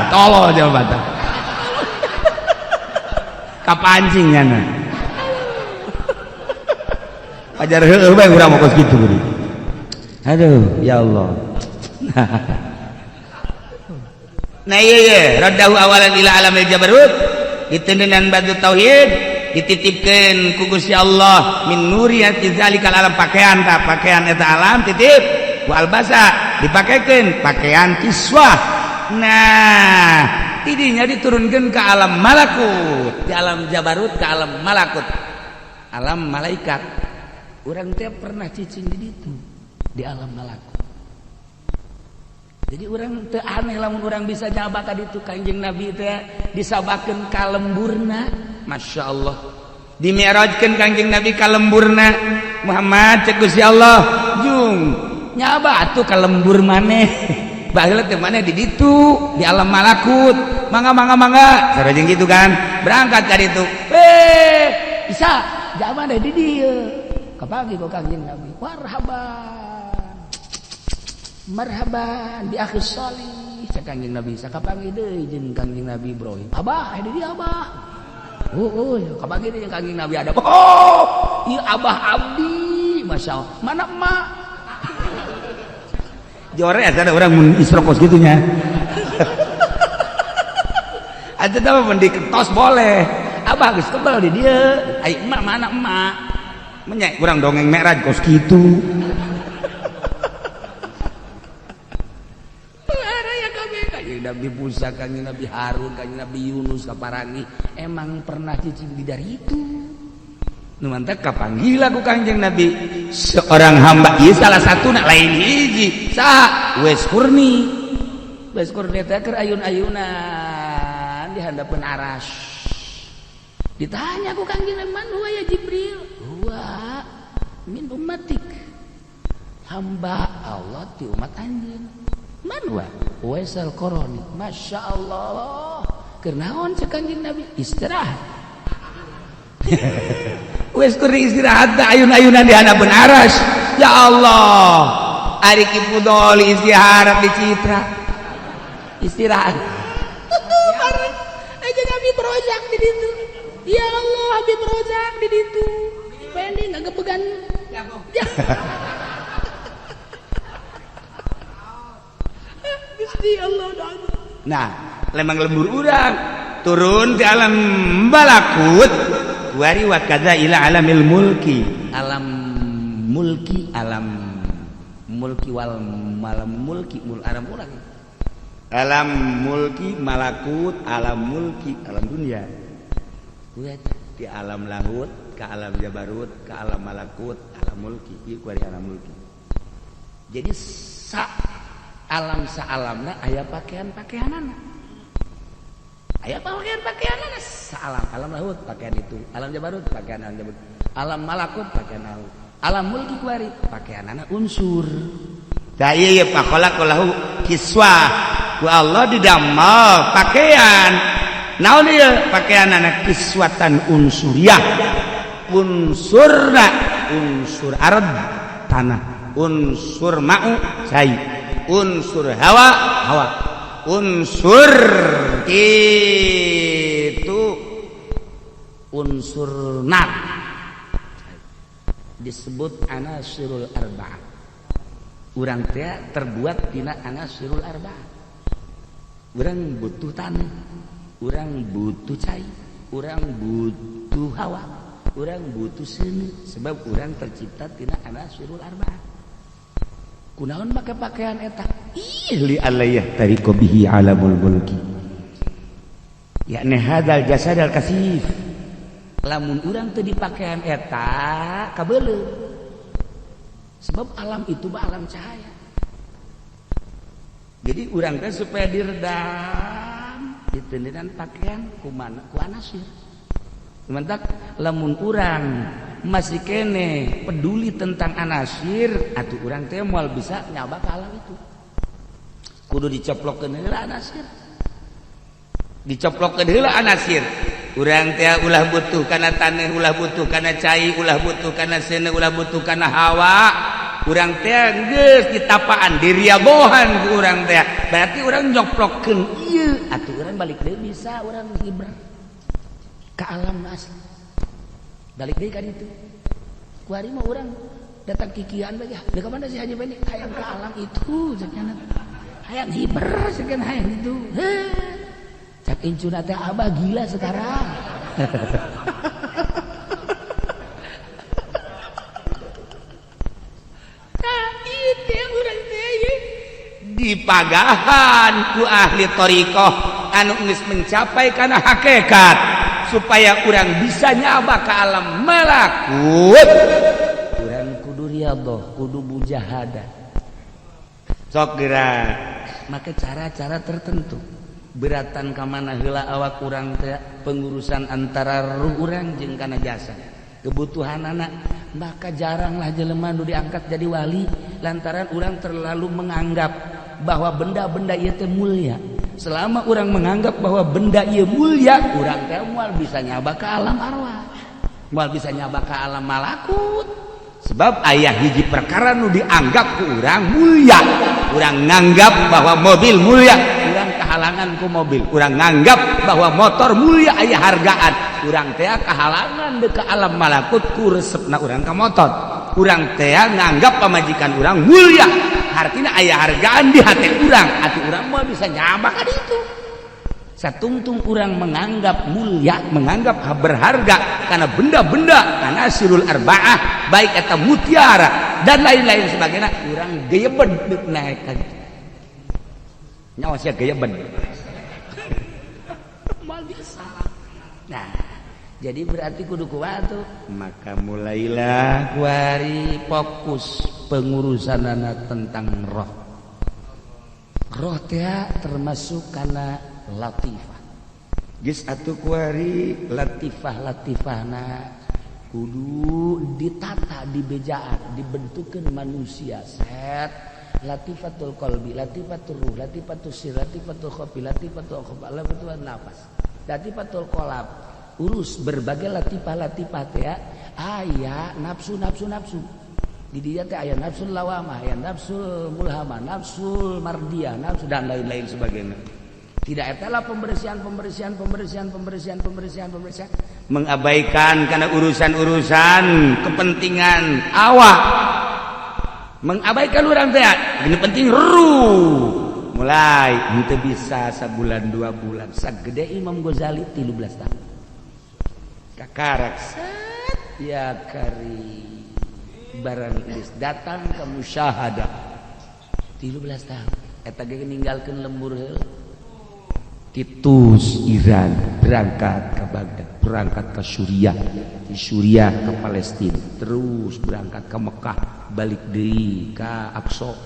Tolol jawabana. Kapancing nyana. Ajar heueuh bae urang mah kos kitu geuning. Aduh, ya Allah. Nah iya raddahu awalan ila alamil jabarut ditendenan batu tauhid dititipkeun ku Gusti Allah min nuriyati zalikal alam pakaian eta alam titip wa albasa dipakekeun pakaian kiswah. Nah tidinya diturunkeun ke alam malakut, di alam jabarut ke alam malakut, alam malaikat. Urang teh pernah cicing di ditu di alam malakut. Jadi orang teu aneh lamun orang bisa nyaba ka ditu Kangjeng Nabi teh disabakeun ka lemburna. Masyaallah. Dimi'rajkeun Kangjeng Nabi ka lemburna. Muhammad cek Gusti Allah, jung nyaba atuh ka lembur maneh. Baheula teh maneh di ditu di alam malakut. Mangga. Sareng gitu kan. Berangkat ka ditu. Bisa nyaba deh di dieu. Kapagi kok Kangjeng Nabi. Marhaban bi akhi shalih cek Kangjeng Nabi sakapangi deui jeung Kangjeng Nabi Ibrahim. Abah di dieu abah. Kapangi deui jeung Kangjeng Nabi ada. Ieu abah abdi masyaallah. Mana emak? Jore asa ada urang mun isrokos kitu nya. Atuh teh mun diketos boleh. Abah geus kebal di dieu. Ai emak mana emak? Menyek urang dongeng meraj kos kitu. Nabi Musa, Kangjeng Nabi Harun, Kangjeng Nabi Yunus kaparangi emang pernah cicing dari itu. Nu mantep kapanggil aku Kangjeng Nabi seorang hamba ieu salah satu nak lain hiji saha Wes Kurni teh keur ayun-ayunan di handapeun aras Ditanya ku Kangjeng Nabi, "Man huwa ya Jibril?" "Huwa min ummatik." Hamba Allah ti umat anjeun. "Man huwa?" "Uwaisal Qarani." Masya Allah. Keur naon cek Kangjeng Nabi? Istirahat. Wes keur istirahat da ayun-ayunan di hadapan aras. Ya Allah. Ari kipu doli istirahat di Citra. Istirahat. Aja Nabi berojak di ditu. Ya Allah, Habib berojak di ditu. Pendi ngagepegan. Gusti Allah dah. Nah, lemang lembur urang turun di alam balakut wari wa kadza ila alamil mulki. Alam mulki, alam mulki wal malam mulki mul alam urang. Alam mulki malakut, alam mulki alam dunia. Lihat di alam lahut, ke alam jabarut, ke alam malakut, alam mulki, ieu kuari alam mulki. Jadi alam saalamna aya pakaian-pakaianana. Aya pakaian-pakaianana saalam, alam lahut pakaian itu, alam jabarut pakaian alam jabarut, alam malakut pakaian alam mulki kuari pakaianana unsur. Da ieu pakhalaqalahu kiswa. Ku Allah didamel pakaian. Naon ieu pakaianana kiswatan unsuriyah. Unsurna unsur ard tanah, unsur ma'u cai, unsur hawa hawa, unsur itu unsur nar disebut anasirul arba'ah. Urang teh terbuat tina anasirul arba'ah. Urang butuh tanah, urang butuh cai, urang butuh hawa, urang butuh seuneu sebab urang tercipta tina anasirul arba'ah. Kunaon make pakaian eta? Ih li alayah tariqu bihi alamul mulki. Yakni hadzal jasadal kasif. Lamun urang teu dipakaian eta kabeuleuh. Sebab alam itu mah alam cahaya. Jadi urang teh supaya diredam ditendenan pakaian kumana ku anasir. Sementak lamun urang masih kene peduli tentang anasir, atuh urang teh moal bisa nyaba ka alam itu. Kudu dicoplokeun heula anasir. Dicoplokeun heula anasir. Urang teh ulah butuh kana taneuh, ulah butuh kana cai, ulah butuh kana seuneu, ulah butuh kana hawa. Urang teh geus ditapaan diriabohan ku urang teh. Berarti urang nyoplokeun ieu, atuh urang balik deui bisa urang hibur ka alam asli. Balik deui ka ditu. Kuari mah urang datang kikian bae, "Da ka mana si Haji Bendi?" "Hayang ka alam itu," cenah. "Hayang hibur cenah hayang itu." Cak incuna teh abah gila sekarang. Dipagahan ku ahli thariqah anu geus mencapai kana hakikat supaya urang bisa nyaba ka alam malakut. Urang kudu riyadhah, kudu mujahadah. Sok geura make cara-cara tertentu. Beratan ka mana heula awak urang teh pengurusan antara ruh urang jeung kana jasad. Kebutuhan anak maka jaranglah jelema nu diangkat jadi wali lantaran urang terlalu menganggap bahwa benda-benda ieu teh mulia. Selama urang menganggap bahwa benda ieu mulia, urang teh moal bisa nyaba ka alam arwah. Moal bisa nyaba ka alam malakut. Sebab aya hiji perkara nu dianggap ku urang mulia. Urang nganggap bahwa mobil mulia, urang kahalangan ku mobil. Urang nganggap bahwa motor mulia aya hargaan. Urang teh kahalangan deuk ka alam malakut ku resepna urang ka motor. Urang teh nganggap pamajikan urang mulia. Artinya aya hargaan di hati urang, atuh urang mah bisa nyaba ka ditu. Satungtung urang menganggap mulia, menganggap berharga karena benda-benda anasirul arba'ah, baik eta mutiara dan lain-lain sebagainya, urang geyeben deuk naek ka ditu. Nyawa sia geyeben. Mal bisa. Nah, jadi berarti kudu kuat tuh. Maka mulailah kuari fokus pengurusanana tentang roh. Roh teh termasuk kana latifah. geus atuh kuari latifah-latifahna kudu ditata, dibejaan, dibentukkeun manusia. Set latifatul qalbi, latifatul ruh, latifatul sir, latifatul khafi, latifatul khafa, latifatul nafas, latifatul qalb. Urus berbagai latifah-latifah teh ya. Aya nafsu. Di dia teh aya nafsul lawamah, aya nafsul mulhamah, nafsul mardiyah, nafsu dan lain-lain sebagainya. Tidak etalah pembersihan, mengabaikan karena urusan-urusan kepentingan awak, mengabaikan orang teh ini penting mulai itu bisa sebulan 2 bulan sagede Imam Ghazali 13 tahun kakarak ya kari barang geus datang ke musyahadah 13 tahun eta ge ninggalkeun lembur heula Titus Iran berangkat ke Baghdad, berangkat ke Suriah, di Suriah ke Palestina, terus berangkat ke Mekah, balik deui ka Aqsa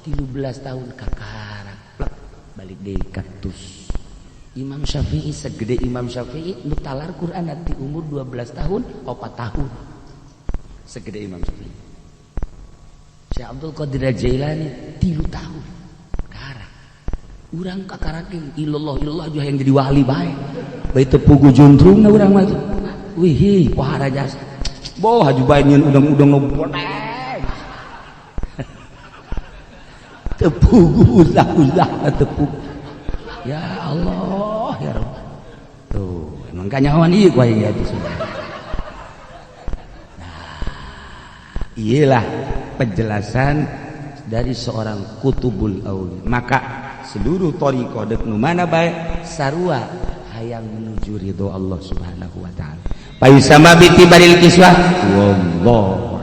13 tahun kakarak balik deui ka Tus. Imam Syafi'i segede Imam Syafi'i nu talar Quran di umur 12 tahun 4 tahun segede Imam Syafi'i. Syekh Abdul Qadir Jailani 3 tahun urang kakarake ilallah juga yang jadi wali bae bae teu pugu juntrungna urang mah wih pahara jasa boh haju bae nyeun udang-udang noboneng teu pugu ulah teu pugu ya Allah ya Rabb tuh emang kanyawan ieu ku aya di sini. Nah iyalah penjelasan dari seorang kutubul aulia. Maka seluruh thariqah dek nu mana bae sarua hayang menuju ridho Allah Subhanahu wa taala. Paisama bi tibaril kiswah wallahu